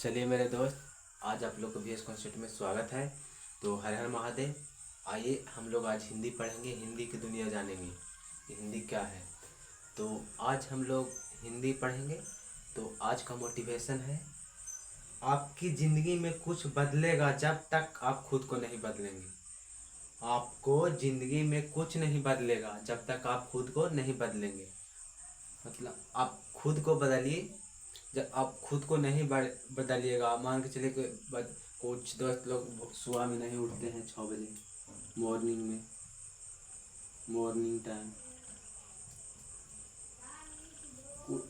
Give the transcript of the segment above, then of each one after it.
चलिए मेरे दोस्त, आज आप लोग को VS कॉन्सेप्ट में स्वागत है। तो हर हर महादेव। आइए हम लोग आज हिंदी पढ़ेंगे, हिंदी की दुनिया जानेंगे कि हिंदी क्या है। तो आज हम लोग हिंदी पढ़ेंगे। तो आज का मोटिवेशन है, आपकी ज़िंदगी में कुछ बदलेगा जब तक आप खुद को नहीं बदलेंगे। आपको ज़िंदगी में कुछ नहीं बदलेगा जब तक आप खुद को नहीं बदलेंगे। मतलब आप खुद को बदलिए। जब आप खुद को नहीं बदलिएगा, मान के चलिए कि कुछ दोस्त लोग सुबह में नहीं उठते हैं 6 बजे,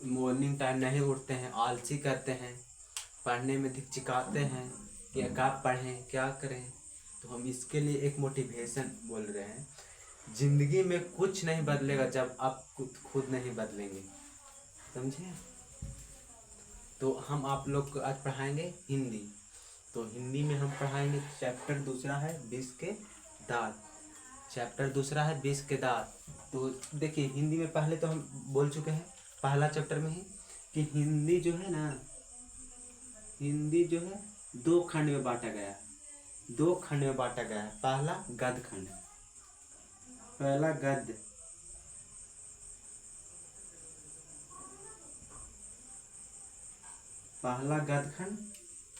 मॉर्निंग टाइम नहीं उठते हैं, आलसी करते हैं, पढ़ने में हिचकिचाते हैं कि क्या पढ़ें क्या करें। तो हम इसके लिए एक मोटिवेशन बोल रहे हैं। ज़िंदगी में कुछ नहीं बदलेगा जब आप खुद नहीं बदलेंगे, समझे। तो हम आप लोग को आज पढ़ाएंगे हिंदी। तो हिंदी में हम पढ़ाएंगे चैप्टर दूसरा है 20 के दांत। चैप्टर दूसरा है 20 के दांत। तो देखिए, हिंदी में पहले तो हम बोल चुके हैं पहला चैप्टर में ही कि हिंदी जो है ना, हिंदी जो है दो खंड में बांटा गया है। दो खंड में बांटा गया है। पहला गद्य खंड, पहला गद्य, पहला गद्य खंड।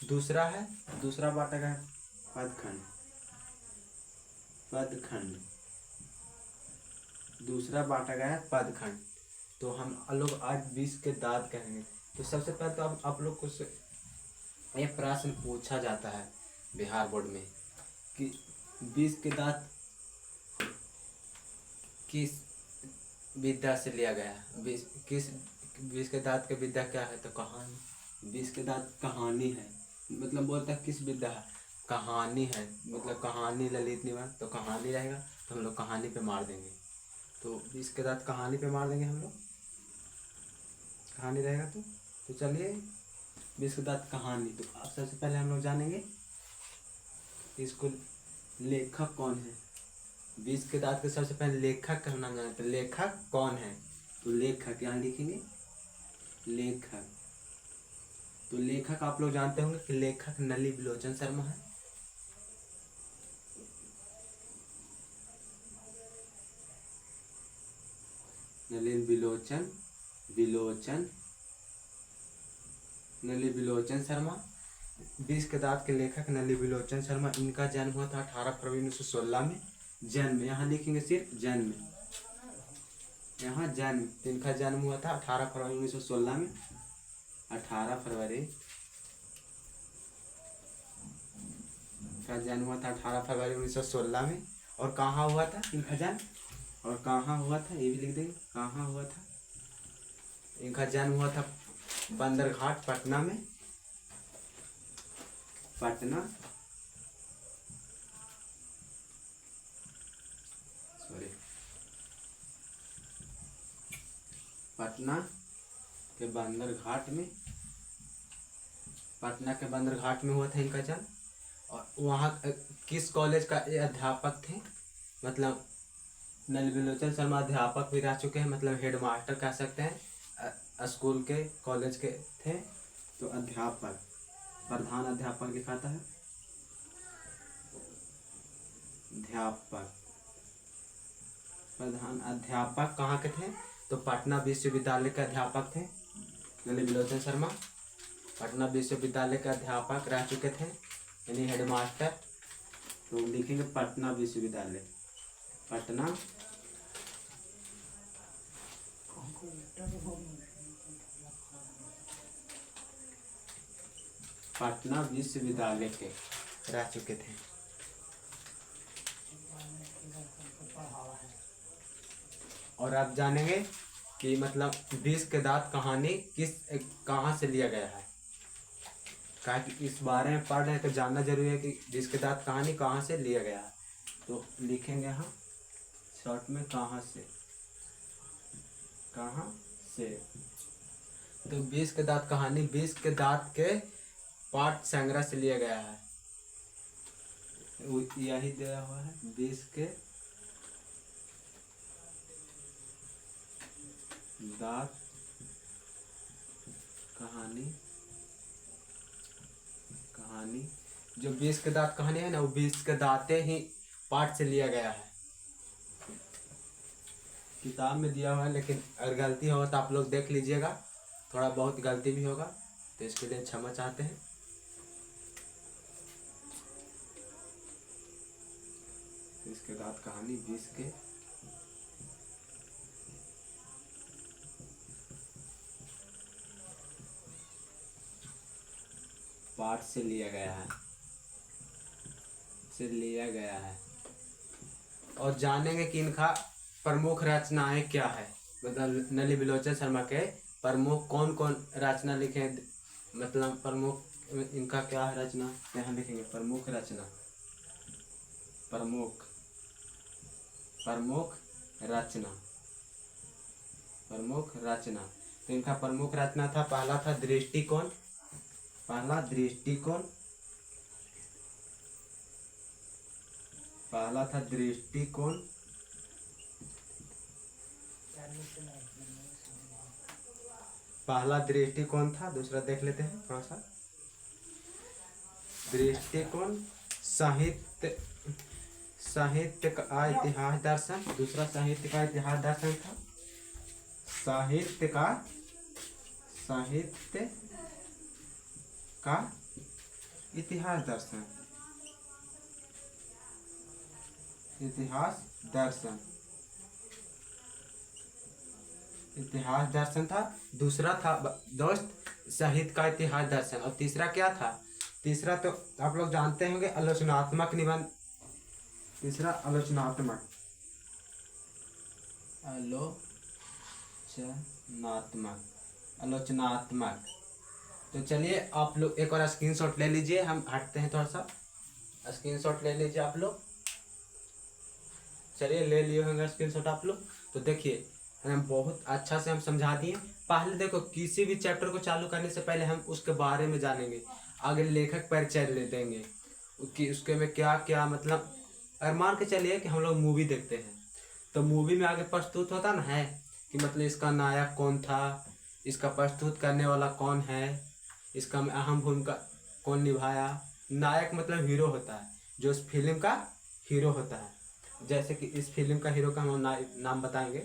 दूसरा है, दूसरा बांटा गया है पद खंड, पद खंड। दूसरा बांटा गया है पद खंड। तो हम लोग आज 20 के दांत कहेंगे। तो सबसे पहले तो आप लोग को एक प्रश्न पूछा जाता है बिहार बोर्ड में कि 20 के दांत किस विद्या से लिया गया है। 20 के दांत के विद्या क्या है? तो कहानी। 20 के दांत कहानी है, मतलब बोलता है किस विद्या है? कहानी है, मतलब कहानी ललित निबंध। तो कहानी रहेगा तो हम लोग कहानी पे मार देंगे। तो 20 के दांत कहानी पे मार देंगे हम लोग, कहानी रहेगा। तो चलिए 20 के दांत कहानी। तो अब सबसे पहले हम लोग जानेंगे इसको लेखक कौन है। 20 के दांत के सबसे पहले लेखक का नाम जाने। तो लेखक कौन है? तो लेखक यहाँ लिखेंगे लेखक। तो लेखक आप लोग जानते होंगे कि लेखक नली बिलोचन शर्मा है। नलिन नली बिलोचन शर्मा 20 के दांत के लेखक नली बिलोचन शर्मा। इनका जन्म हुआ था 18 फरवरी 1916 में। जन्म यहाँ लिखेंगे सिर्फ जन्म, यहाँ जन्म। तो इनका जन्म हुआ था 18 फरवरी 1916 में। 18 फरवरी का जन्म हुआ था 18 फरवरी 1916 में। और कहाँ हुआ था इनका जन्म? और कहाँ हुआ था ये भी लिख देंगे, कहाँ हुआ था। इनका जन्म हुआ था बंदरघाट पटना में, पटना, सॉरी, पटना के बंदरघाट में, पटना के बंदरघाट में हुआ था इनका जन्म। और वहाँ किस कॉलेज का ये अध्यापक थे? मतलब नल बिलोचन शर्मा अध्यापक भी रह चुके हैं, मतलब हेड मास्टर कह सकते हैं, स्कूल के कॉलेज के थे। तो अध्यापक, प्रधान अध्यापक लिखाता है, अध्यापक, प्रधान अध्यापक कहाँ के थे? तो पटना विश्वविद्यालय के अध्यापक थे नल बिलोचन शर्मा। पटना विश्वविद्यालय के अध्यापक रह चुके थे, यानी हेड मास्टर। तो लिखेंगे पटना विश्वविद्यालय, पटना, पटना विश्वविद्यालय के रह चुके थे। और आप जानेंगे कि मतलब 20 के दांत कहानी कहाँ से लिया गया है। कहा कि इस बारे में पढ़ रहे हैं तो जानना जरूरी है कि 20 के दांत कहानी कहाँ से लिया गया है। तो लिखेंगे हम शॉर्ट में कहाँ से, कहाँ से। तो 20 के दांत कहानी 20 के दांत के पाठ संग्रह से लिया गया है। यही दिया हुआ है 20 के दांत कहानी कहानी, जो 20 के दांत कहानी है ना, वो 20 के दांते ही पाठ से लिया गया है, किताब में दिया हुआ है। लेकिन अगर गलती हो तो आप लोग देख लीजिएगा, थोड़ा बहुत गलती भी होगा तो इसके लिए क्षमा चाहते हैं। इसके दांत कहानी 20 के पाठ से लिया गया है। और जानेंगे कि इनका प्रमुख रचनाएं क्या है, मतलब नली बिलोचन शर्मा के प्रमुख कौन कौन रचना लिखे हैं, मतलब प्रमुख इनका क्या है रचना, यहाँ लिखेंगे प्रमुख रचना, प्रमुख रचना। तो इनका प्रमुख रचना था, पहला था दृष्टिकोण, पहला दृष्टिकोण था। दूसरा देख लेते हैं थोड़ा सा, दृष्टिकोण साहित्य का इतिहास दर्शन। दूसरा साहित्य का इतिहास दर्शन था, साहित्य का इतिहास दर्शन था। दूसरा था दोस्त साहित्य का इतिहास दर्शन। और तीसरा क्या था, तीसरा तो आप लोग जानते होंगे, आलोचनात्मक निबंध। तीसरा आलोचनात्मक। तो चलिए आप लोग एक और स्क्रीनशॉट ले लीजिए, हम हटते हैं थोड़ा सा, स्क्रीनशॉट ले लीजिए आप लोग। चलिए ले लिए होंगे स्क्रीनशॉट आप लोग। तो देखिए हम बहुत अच्छा से हम समझा दिए। पहले देखो, किसी भी चैप्टर को चालू करने से पहले हम उसके बारे में जानेंगे, आगे लेखक परिचय ले देंगे कि उसके में क्या क्या, मतलब अगर मान के चलिए कि हम लोग मूवी देखते हैं तो मूवी में आगे प्रस्तुत होता ना है कि मतलब इसका नायक कौन था, इसका प्रस्तुत करने वाला कौन है, इसका अहम भूमिका कौन निभाया। नायक मतलब हीरो होता है, जो उस फिल्म का हीरो होता है। जैसे कि इस फिल्म का हीरो का हम नाम बताएंगे।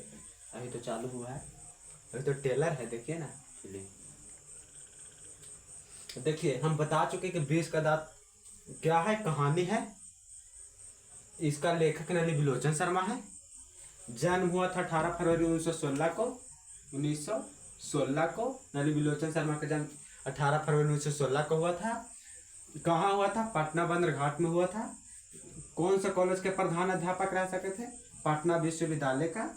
अभी तो चालू हुआ है, अभी तो ट्रेलर है, देखिए ना फिल्म। देखिए हम बता चुके कि 20 का दांत क्या है, कहानी है। इसका लेखक नली बिलोचन शर्मा है। जन्म हुआ था 18 फरवरी 1916 को। नली बिलोचन शर्मा का जन्म 18 फरवरी 1916 को हुआ था। कहाँ हुआ था, पटना बंदर घाट में हुआ था। कौन सा कॉलेज के प्रधान अध्यापक रह सके थे, पटना विश्वविद्यालय का।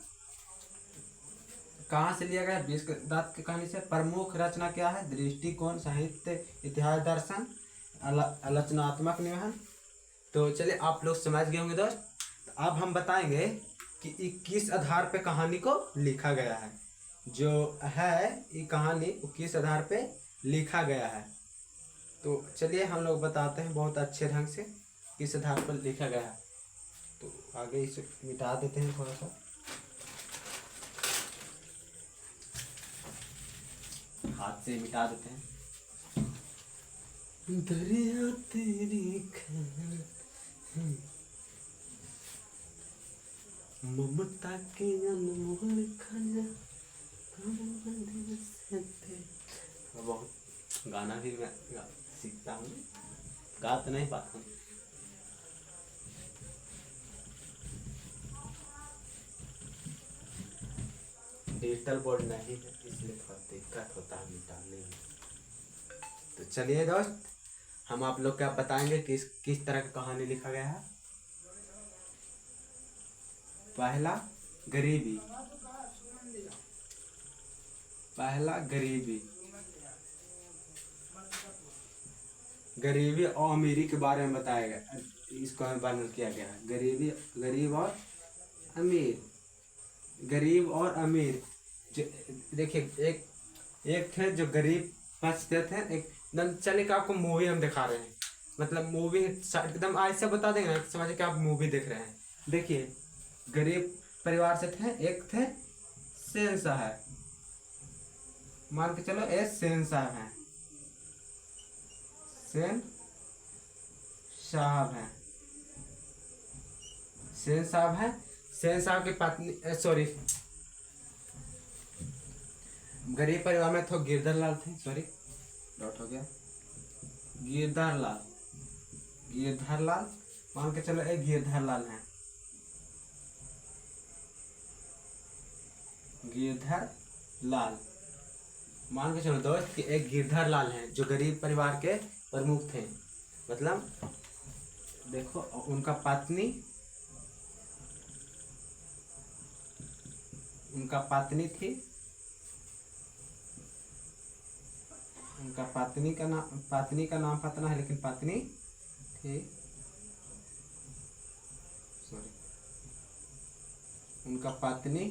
कहाँ से लिया गया, 20 के दांत की कहानी से। प्रमुख रचना क्या है, दृष्टिकोण, साहित्य, इतिहास दर्शन, आलोचनात्मक निबंध। तो चलिए आप लोग समझ गए होंगे दोस्त। अब हम बताएंगे कि किस आधार पे कहानी को लिखा गया है। जो है ये कहानी वो किस आधार पे लिखा गया है, तो चलिए हम लोग बताते हैं बहुत अच्छे ढंग से किस आधार पर लिखा गया है। तो आगे इसे मिटा देते हैं थोड़ा सा, हाथ से मिटा देते हैं। दरिया तेरी ममता के अनमोल खजा, बहुत गाना भी मैं सीखता हूँ, गा तो नहीं पाता हूँ। डिजिटल बोर्ड नहीं है इसलिए थोड़ा दिक्कत होता है मिटाने में। तो चलिए दोस्त, हम आप लोग क्या बताएंगे किस तरह की कहानी लिखा गया है। पहला गरीबी और अमीरी के बारे में बताया गया, इसको वर्णन किया गया है। गरीब और अमीर। देखिए एक थे जो गरीब बचते थे, एक चले कि आपको मूवी हम दिखा रहे हैं, मतलब मूवी एकदम ऐसे बता देंगे ना समझे कि आप मूवी देख रहे हैं। देखिए गरीब परिवार से थे, एक थे सेन साहब, मान के चलो सेन साहब हैं, सेन साहब हैं, सेन साहब हैं। सेन साहब की पत्नी, सॉरी, गरीब परिवार में तो गिरधर लाल थे, सॉरी डॉट हो गया, गिरधर लाल, गिरधर लाल, मान के चलो एक गिरधर लाल है, गिरधर लाल, मान के चलो दोस्त कि एक गिरधर लाल है जो गरीब परिवार के प्रमुख थे। मतलब देखो उनका पत्नी, उनका पत्नी थी, उनका पत्नी का नाम पता नहीं है, लेकिन पत्नी थी, सॉरी, उनका पत्नी,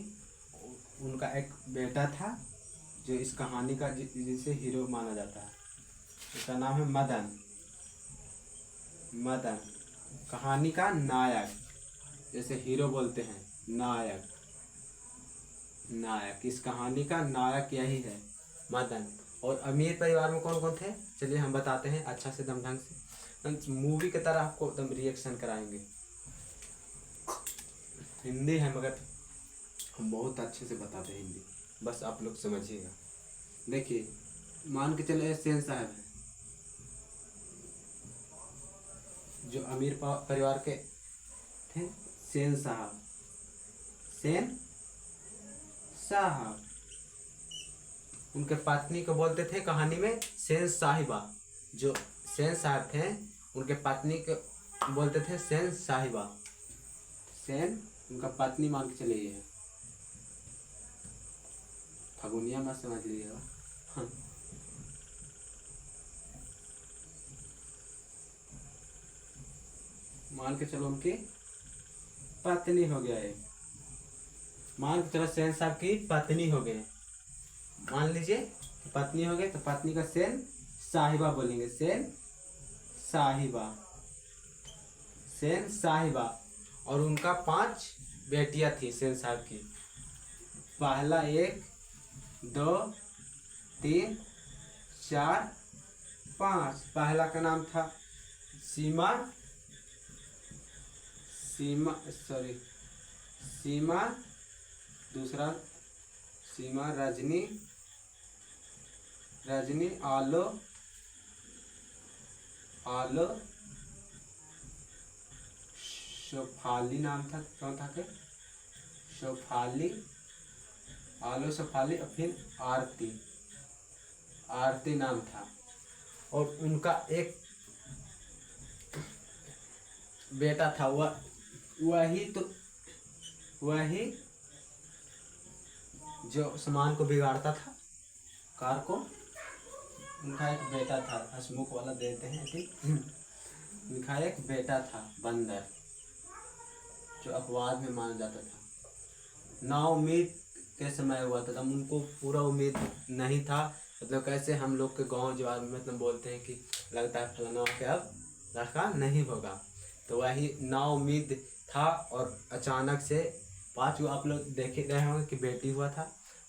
उनका एक बेटा था जो इस कहानी का जिसे हीरो माना जाता है, उसका नाम है मदन। मदन कहानी का नायक, जैसे हीरो बोलते हैं नायक, नायक, इस कहानी का नायक यही है मदन। और अमीर परिवार में कौन कौन थे, चलिए हम बताते हैं अच्छा से दम ढंग से, मूवी की तरह आपको एकदम रिएक्शन कराएंगे। हिंदी है मगर हम बहुत अच्छे से बताते हैं हिंदी, बस आप लोग समझिएगा। देखिए मान के चलो सेन साहब है जो अमीर परिवार के थे, सेन साहब, सेन साहब, उनके पत्नी को बोलते थे कहानी में सेन साहिबा। जो सेन साहब थे उनके पत्नी को बोलते थे सेन साहिबा। सेन उनका पत्नी मान के चलिए है, फगुनिया मत समझ लीजिएगा। हाँ। मान के चलो उनकी पत्नी हो गया है, मान के चलो सेन साहब की पत्नी हो गए, मान लीजिए पत्नी हो गए तो पत्नी का सेन साहिबा बोलेंगे, सेन साहिबा, सेन साहिबा। और उनका 5 बेटियां थी सेन साहब की, पहला 1 2 3 4 5। पहला का नाम था सीमा, सीमा, सॉरी सीमा, दूसरा सीमा, रजनी, रजनी, आलो, आलो, शोफाली नाम था चौथा के, शोफाली, आलो, शोफाली, और फिर आरती, आरती नाम था। और उनका एक बेटा था, वही जो सामान को बिगाड़ता था, कार को, उनका एक बेटा था, हसमुख वाला देते हैं ठीक। उनका एक बेटा था बंदर, जो अपवाद में माना जाता था। ना उम्मीद के समय हुआ था, तब उनको पूरा उम्मीद नहीं था। मतलब कैसे हम लोग के गांव जो में मतलब बोलते हैं कि लगता है फलाना के अब लड़का नहीं होगा, तो वही ना उम्मीद था। और अचानक से 5 आप लोग देख रहे होंगे कि बेटी हुआ था,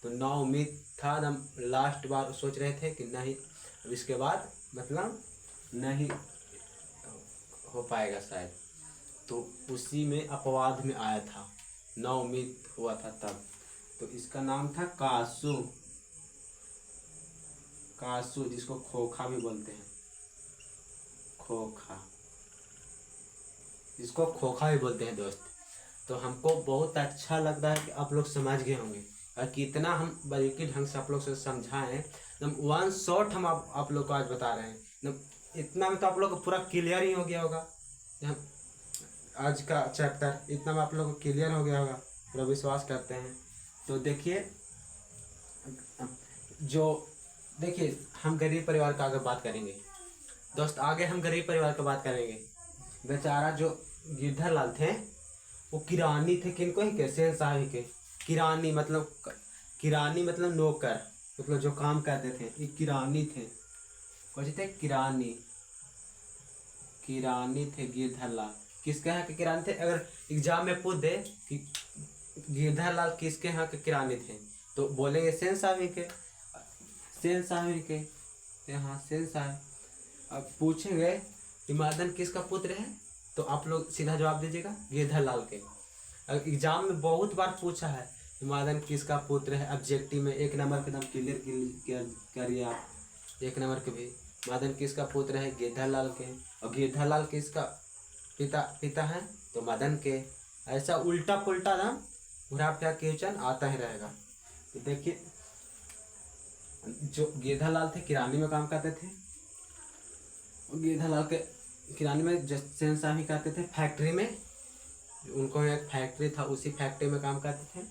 तो ना उम्मीद था। हम लास्ट बार सोच रहे थे कि नहीं अब इसके बाद मतलब नहीं हो पाएगा शायद, तो उसी में अपवाद में आया था, ना उम्मीद हुआ था तब। तो इसका नाम था कासू, कासू, जिसको खोखा भी बोलते हैं, खोखा, इसको खोखा भी बोलते हैं दोस्त। तो हमको बहुत अच्छा लगता है कि आप लोग समझ गए होंगे, और कितना हम बारीकी ढंग से आप लोग से समझाएं। एकदम 1 शॉट हम आप लोग को आज बता रहे हैं, एकदम इतना में तो आप लोग को पूरा क्लियर ही हो गया होगा। आज का चैप्टर इतना में आप लोग को क्लियर हो गया होगा, पूरा विश्वास करते हैं। तो देखिए देखिए हम गरीब परिवार का आगे बात करेंगे दोस्त, आगे हम गरीब परिवार का बात करेंगे। बेचारा जो गिरधर लाल थे वो किरानी थे, किनको ही के, सेन साहब के किरानी, मतलब नौकर, मतलब जो काम करते थे, ये किरानी थे। कौन थे? किरानी, किरानी थे गिरधर लाल। किसके यहाँ के किरानी थे? अगर एग्जाम में पूछ दे कि गिरधर लाल किसके यहाँ के किरानी थे, तो बोलेंगे सेन साहब के, सेन साहब के, हाँ सेन साहब। अब पूछेंगे कि मदन किसका पुत्र है, तो आप लोग सीधा जवाब दीजिएगा गेधालाल के। एग्जाम में बहुत बार पूछा है कि मदन किसका पुत्र है, ऑब्जेक्टिव में 1 नंबर के एकदम क्लियर करिए आप। 1 नंबर के भी मदन किसका पुत्र है, गेधालाल के। और गेधालाल किसका पिता है, तो मदन के। ऐसा उल्टा पुल्टा ना घुरा फिरा क्वेश्चन आता ही रहेगा। तो देखिए, जो गेधालाल थे किरानी में काम करते थे, और गेधालाल के किरानी में सेन साहब ही करते थे फैक्ट्री में। उनको एक फैक्ट्री था, उसी फैक्ट्री में काम करते थे।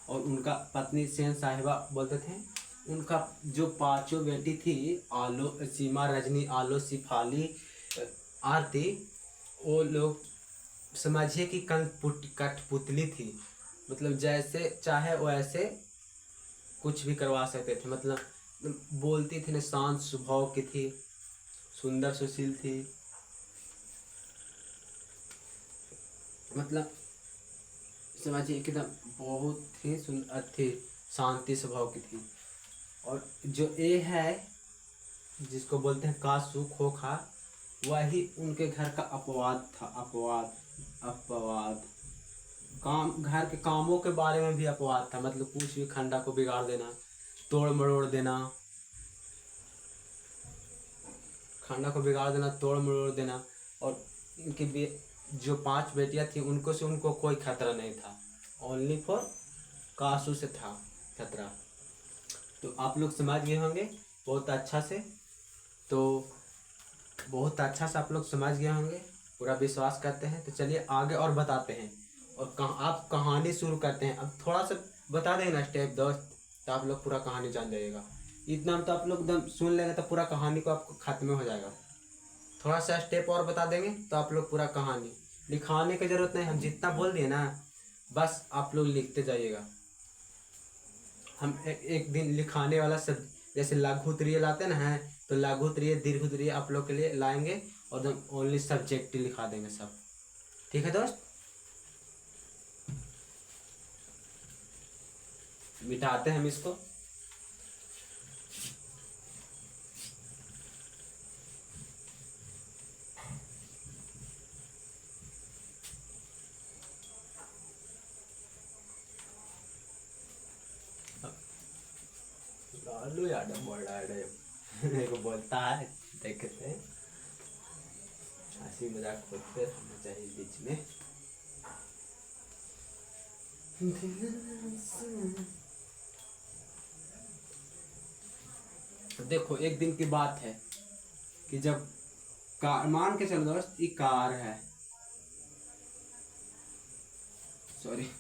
और उनका पत्नी सेन साहिबा बोलते थे। उनका जो 5 बेटी थी, आलो, सीमा, रजनी, आलो, सिफाली, आरती, वो लोग समझिए कि कठपुतली थी। मतलब जैसे चाहे वैसे कुछ भी करवा सकते थे। मतलब बोलती थी ना, शांत स्वभाव की थी, सुंदर सुशील थी। मतलब समझिए कि बहुत ही थी, शांति स्वभाव की थी। और जो ए है, जिसको बोलते हैं कासू खोखा, वही उनके घर का अपवाद था। अपवाद घर के कामों के बारे में भी अपवाद था। मतलब कुछ भी खंडा को बिगाड़ देना, तोड़ मरोड़ देना, तोड़ मरोड़ देना। और इनकी जो 5 बेटियां थी, उनको कोई खतरा नहीं था, ओनली फॉर कासू से था खतरा। तो आप लोग समझ गए होंगे बहुत अच्छा से। तो बहुत अच्छा से आप लोग समझ गए होंगे, पूरा विश्वास करते हैं। तो चलिए आगे और बताते हैं, और आप कहानी शुरू करते हैं। अब थोड़ा सा बता देंगे ना स्टेप दोस्त, तो आप लोग पूरा कहानी जान जाइएगा। इतना तो आप लोग एकदम सुन लेंगे तो पूरा कहानी को आपको खत्म हो जाएगा। थोड़ा सा स्टेप और बता देंगे तो आप लोग पूरा कहानी, लिखाने की जरूरत नहीं, हम जितना बोल दिए ना बस आप लोग लिखते जाइएगा। हम एक दिन लिखाने वाला सब, जैसे लघु त्रिय लाते ना है, तो लघु त्रिय दीर्घ त्रिय आप लोग के लिए लाएंगे, और एकदम ओनली सब्जेक्ट लिखा देंगे सब। ठीक है दोस्त, मिटाते हैं हम इसको। लालू यादव बोल रहा है, मेरे को बोलता है, देखते हैं। हंसी मजाक होते रहना चाहिए बीच में। देखो, एक दिन की बात है कि जब मान के चलो दोस्त, ये कार है, सॉरी,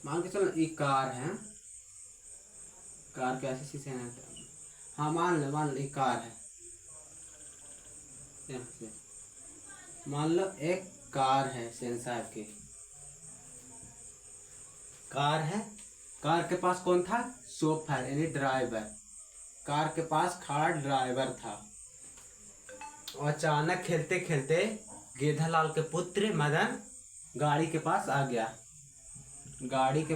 मान के चलो ये कार है। कार कैसे शीशे हैं, हाँ मान लो ये कार है। मान लो एक कार है, सेन साहब की कार है। कार के पास कौन था, शोफर यानी ड्राइवर। कार के पास खड़ा ड्राइवर था। और अचानक खेलते खेलते गेधालाल के पुत्र मदन गाड़ी के पास आ गया। गाड़ी के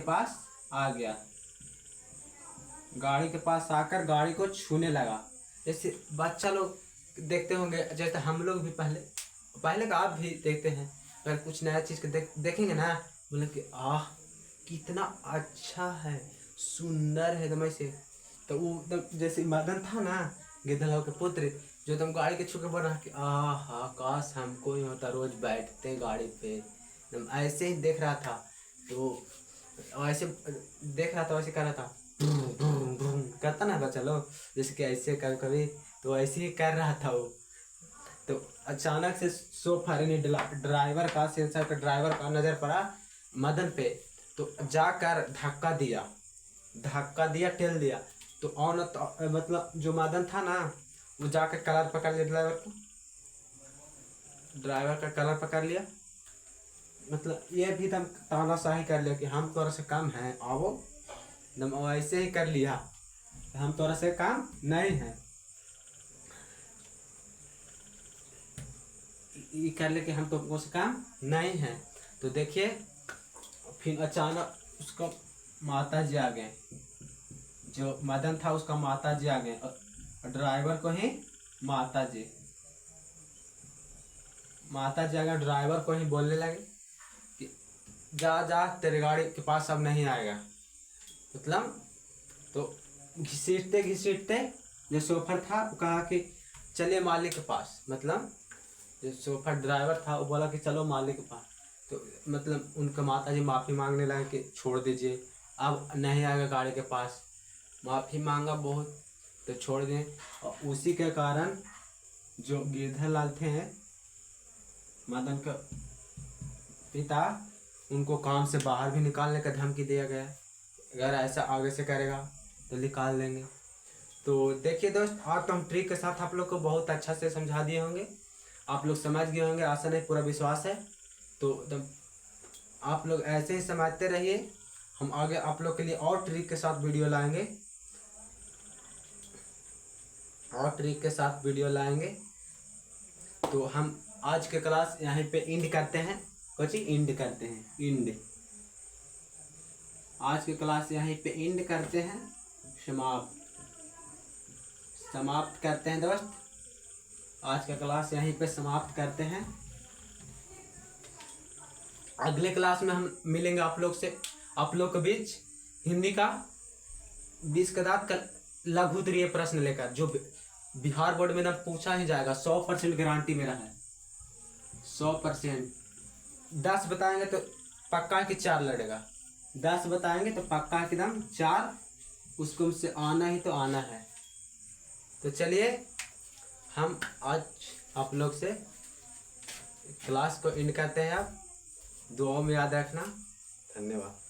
पास आकर गाड़ी को छूने लगा। जैसे बच्चा लोग देखते होंगे, जैसे हम लोग भी पहले का आप भी देखते हैं, अगर कुछ नया चीज देखेंगे ना, बोले कि आह कितना अच्छा है, सुंदर है एकदम ऐसे। तो वो एकदम जैसे मदन था ना, गेधालाल के पुत्र, जो एकदम गाड़ी के छू के बोल रहा कि आह काश हमको ही होता, रोज बैठते गाड़ी पे। एकदम ऐसे ही देख रहा था। तो ऐसे देख रहा था, वैसे कर रहा था, करता ना बच्चा लोग, जैसे कि ऐसे कर कभी, तो ऐसे ही कर रहा था वो। तो अचानक से शोफर यानी ड्राइवर का, सेंसर का ड्राइवर का नजर पड़ा मदन पे। तो जाकर धक्का दिया, टेल दिया। तो मतलब जो मदन था ना, वो जाकर कलर पकड़ लिया, ड्राइवर का कलर पकड़ लिया। मतलब ये भी एकदम तानाशाही कर लिया कि हम तोरा से कम हैं, आओ, एकदम ऐसे ही कर लिया, हम तोरा से काम नहीं है, ये कर ले कि हम तुमको से काम नहीं है। तो देखिए, फिर अचानक उसका माता जी आ गए, जो मदन था उसका माता जी आ गए। और ड्राइवर को ही माता जी। माता जी अगर ड्राइवर को ही बोलने लगे कि जा जा तेरे गाड़ी के पास अब नहीं आएगा, मतलब तो घसीटते घसीटते जो शोफर था वो कहा कि चलिए मालिक के पास, मतलब जो शोफर ड्राइवर था वो बोला कि चलो मालिक के पास। तो मतलब उनका माता जी माफ़ी मांगने लगे कि छोड़ दीजिए अब नहीं आएगा गाड़ी के पास। माफ़ी मांगा बहुत तो छोड़ दें। और उसी के कारण जो गिरधर लाल थे मदन का पिता, उनको काम से बाहर भी निकालने का धमकी दिया गया, अगर ऐसा आगे से करेगा तो निकाल देंगे। तो देखिए दोस्त, आज तो हम ट्रिक के साथ आप लोग को बहुत अच्छा से समझा दिए होंगे, आप लोग समझ गए होंगे, आशा नहीं पूरा विश्वास है। तो आप लोग ऐसे ही समझते रहिए, हम आगे आप लोग के लिए और ट्रिक के साथ वीडियो लाएंगे, और ट्रिक के साथ वीडियो लाएंगे। तो हम आज के क्लास यहीं पे इंड करते हैं, कुछ इंड करते हैं, इंड आज की क्लास यहीं पे इंड करते हैं, समाप्त करते हैं दोस्त। आज का क्लास यहीं पे समाप्त करते हैं। अगले क्लास में हम मिलेंगे आप लोग से, आप लोग के बीच हिंदी का 20 का दांत का लघु उत्तरीय प्रश्न लेकर, जो बिहार बोर्ड में ना पूछा ही जाएगा, 100% गारंटी मेरा है, 100%। 10 बताएंगे तो पक्का कि 4 लड़ेगा, 10 बताएंगे तो पक्का एकदम 4, उसको मुझसे आना ही तो आना है। तो चलिए हम आज आप लोग से क्लास को एंड करते हैं। आप दुआ में याद रखना। धन्यवाद।